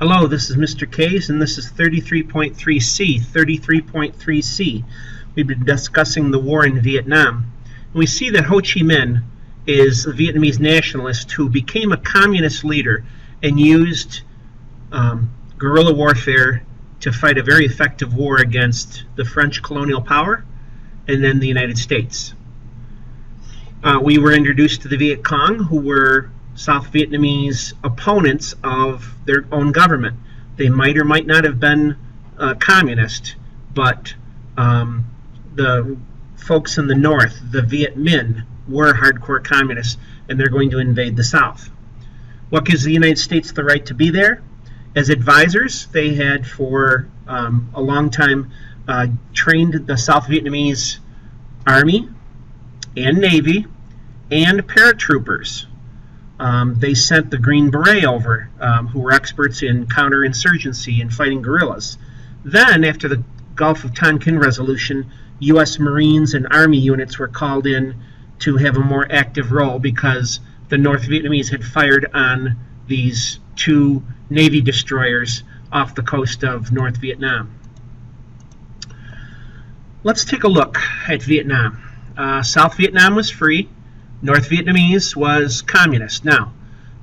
Hello, this is Mr. Case, and this is 33.3C. 33.3C. We've been discussing the war in Vietnam. And we see that Ho Chi Minh is a Vietnamese nationalist who became a communist leader and used guerrilla warfare to fight a very effective war against the French colonial power and then the United States. We were introduced to the Viet Cong, who were South Vietnamese opponents of their own government. They might or might not have been communist, but the folks in the north, the Viet Minh, were hardcore communists, and they're going to invade the South. What gives the United States the right to be there? As advisors, they had for a long time trained the South Vietnamese Army and Navy and paratroopers. They sent the Green Beret over, who were experts in counterinsurgency and fighting guerrillas. Then, after the Gulf of Tonkin resolution, U.S. Marines and Army units were called in to have a more active role because the North Vietnamese had fired on these two Navy destroyers off the coast of North Vietnam. Let's take a look at Vietnam. South Vietnam was free. North Vietnamese was communist. Now,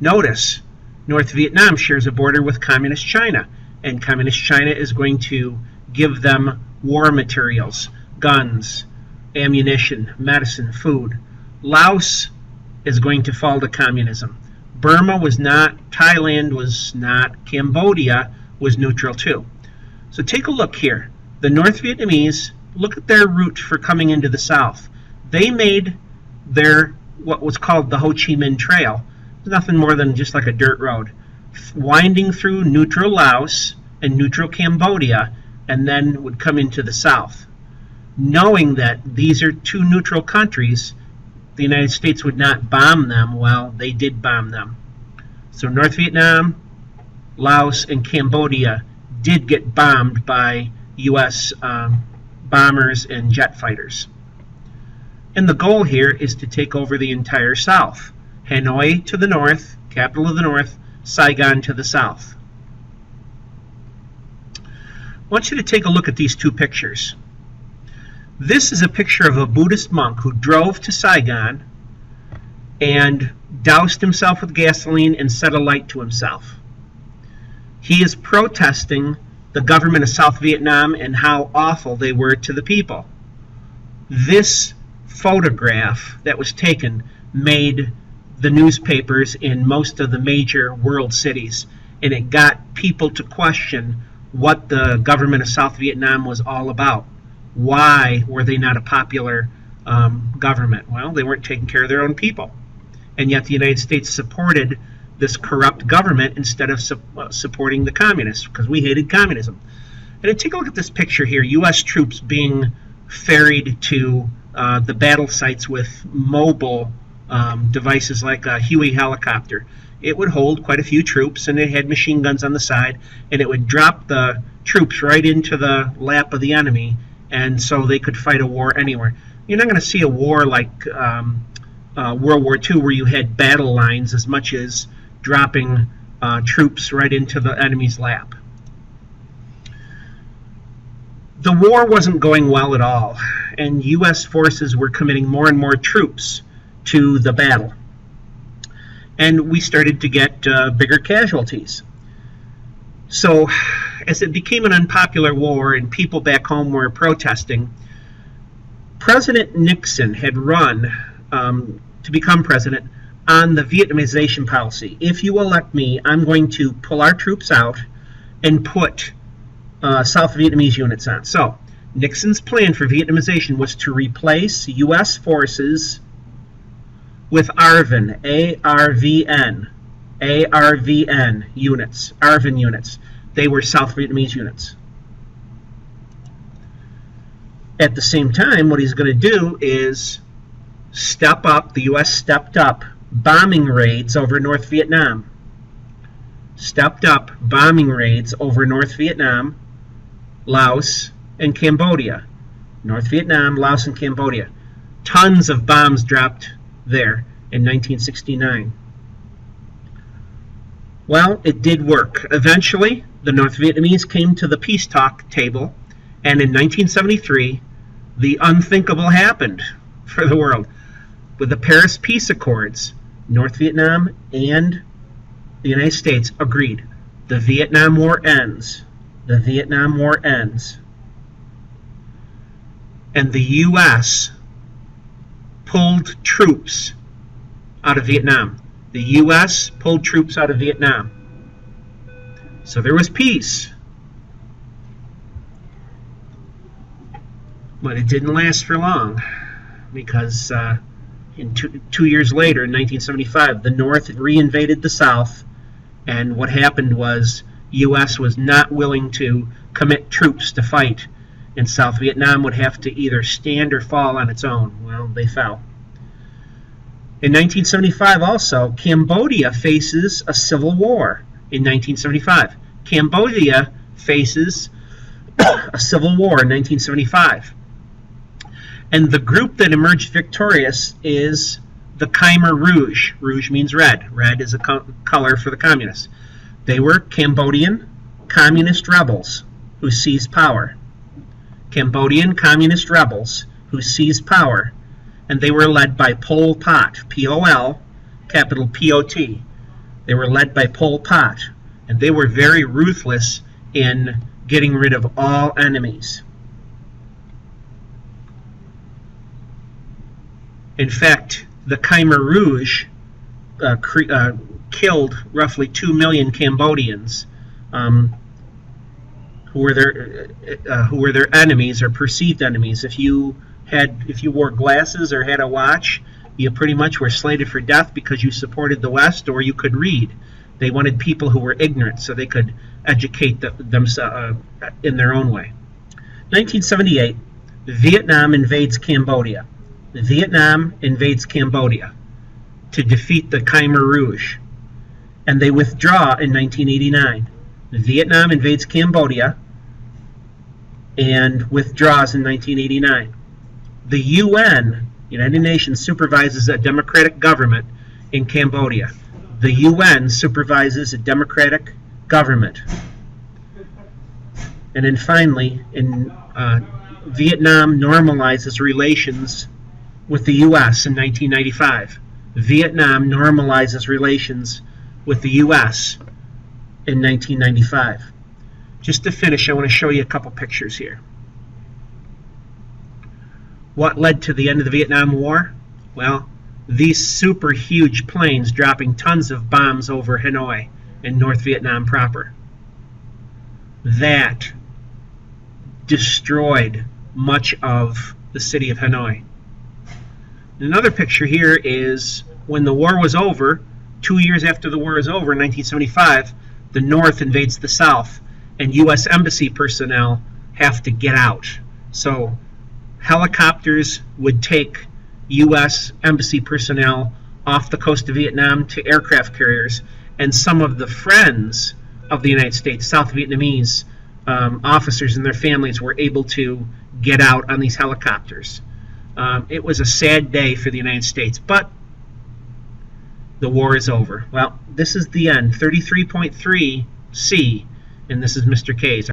notice, North Vietnam shares a border with Communist China, and Communist China is going to give them war materials, guns, ammunition, medicine, food. Laos is going to fall to communism. Burma was not, Thailand was not, Cambodia was neutral too. So take a look here. The North Vietnamese, look at their route for coming into the South. They made their what was called the Ho Chi Minh Trail. Nothing more than just like a dirt road, winding through neutral Laos and neutral Cambodia, and then would come into the South. Knowing that these are two neutral countries, the United States would not bomb them. Well, they did bomb them. So North Vietnam, Laos, and Cambodia did get bombed by U.S. bombers and jet fighters. And the goal here is to take over the entire South. Hanoi to the north, capital of the north, Saigon to the south. I want you to take a look at these two pictures. This is a picture of a Buddhist monk who drove to Saigon and doused himself with gasoline and set a light to himself. He is protesting the government of South Vietnam and how awful they were to the people. This photograph that was taken made the newspapers in most of the major world cities, and it got people to question what the government of South Vietnam was all about. Why were they not a popular government? Well, they weren't taking care of their own people, and yet the United States supported this corrupt government instead of supporting the communists, because we hated communism. And take a look at this picture here. U.S. troops being ferried to the battle sites with mobile devices like a Huey helicopter. It would hold quite a few troops, and it had machine guns on the side, and it would drop the troops right into the lap of the enemy, and so they could fight a war anywhere. You're not going to see a war like World War II where you had battle lines as much as dropping troops right into the enemy's lap. The war wasn't going well at all, and U.S. forces were committing more and more troops to the battle. And we started to get bigger casualties. So, as it became an unpopular war and people back home were protesting, President Nixon had run to become president on the Vietnamization policy. If you elect me, I'm going to pull our troops out and put South Vietnamese units on. So, Nixon's plan for Vietnamization was to replace U.S. forces with ARVN, ARVN units, ARVN units. They were South Vietnamese units. At the same time, what he's going to do is step up, the U.S. stepped up bombing raids over North Vietnam. Stepped up bombing raids over North Vietnam, Laos, and Cambodia. North Vietnam, Laos, and Cambodia. Tons of bombs dropped there in 1969. Well, it did work. Eventually, the North Vietnamese came to the peace talk table, and in 1973, the unthinkable happened for the world. With the Paris Peace Accords, North Vietnam and the United States agreed. The Vietnam War ends. The Vietnam War ends. And the U.S. pulled troops out of Vietnam. The U.S. pulled troops out of Vietnam. So there was peace. But it didn't last for long, because in two years later, in 1975, the North reinvaded the South, and what happened was U.S. was not willing to commit troops to fight, and South Vietnam would have to either stand or fall on its own. Well, they fell. In 1975 also, Cambodia faces a civil war. In 1975, Cambodia faces a civil war in 1975. And the group that emerged victorious is the Khaimah Rouge. Rouge means red. Red is a color for the communists. They were Cambodian communist rebels who seized power. Cambodian communist rebels who seized power. And they were led by Pol Pot, P-O-L, capital P-O-T. They were led by Pol Pot. And they were very ruthless in getting rid of all enemies. In fact, the Khaimah Rouge killed roughly 2 million Cambodians who were their enemies or perceived enemies. If you wore glasses or had a watch, you pretty much were slated for death because you supported the West or you could read. They wanted people who were ignorant so they could educate themselves in their own way. 1978, Vietnam invades Cambodia. Vietnam invades Cambodia to defeat the Khaimah Rouge, and they withdraw in 1989. Vietnam invades Cambodia and withdraws in 1989. The UN, United Nations, supervises a democratic government in Cambodia. The UN supervises a democratic government. And then finally, Vietnam normalizes relations with the U.S. in 1995. Vietnam normalizes relations with the U.S. in 1995. Just to finish, I want to show you a couple pictures here. What led to the end of the Vietnam War? Well, these super huge planes dropping tons of bombs over Hanoi in North Vietnam proper. That destroyed much of the city of Hanoi. Another picture here is when the war was over, 2 years after the war is over in 1975, the North invades the South, and U.S. Embassy personnel have to get out. So helicopters would take U.S. Embassy personnel off the coast of Vietnam to aircraft carriers, and some of the friends of the United States, South Vietnamese officers and their families, were able to get out on these helicopters. It was a sad day for the United States, but the war is over. Well, this is the end, 33.3 C, and this is Mr. K's.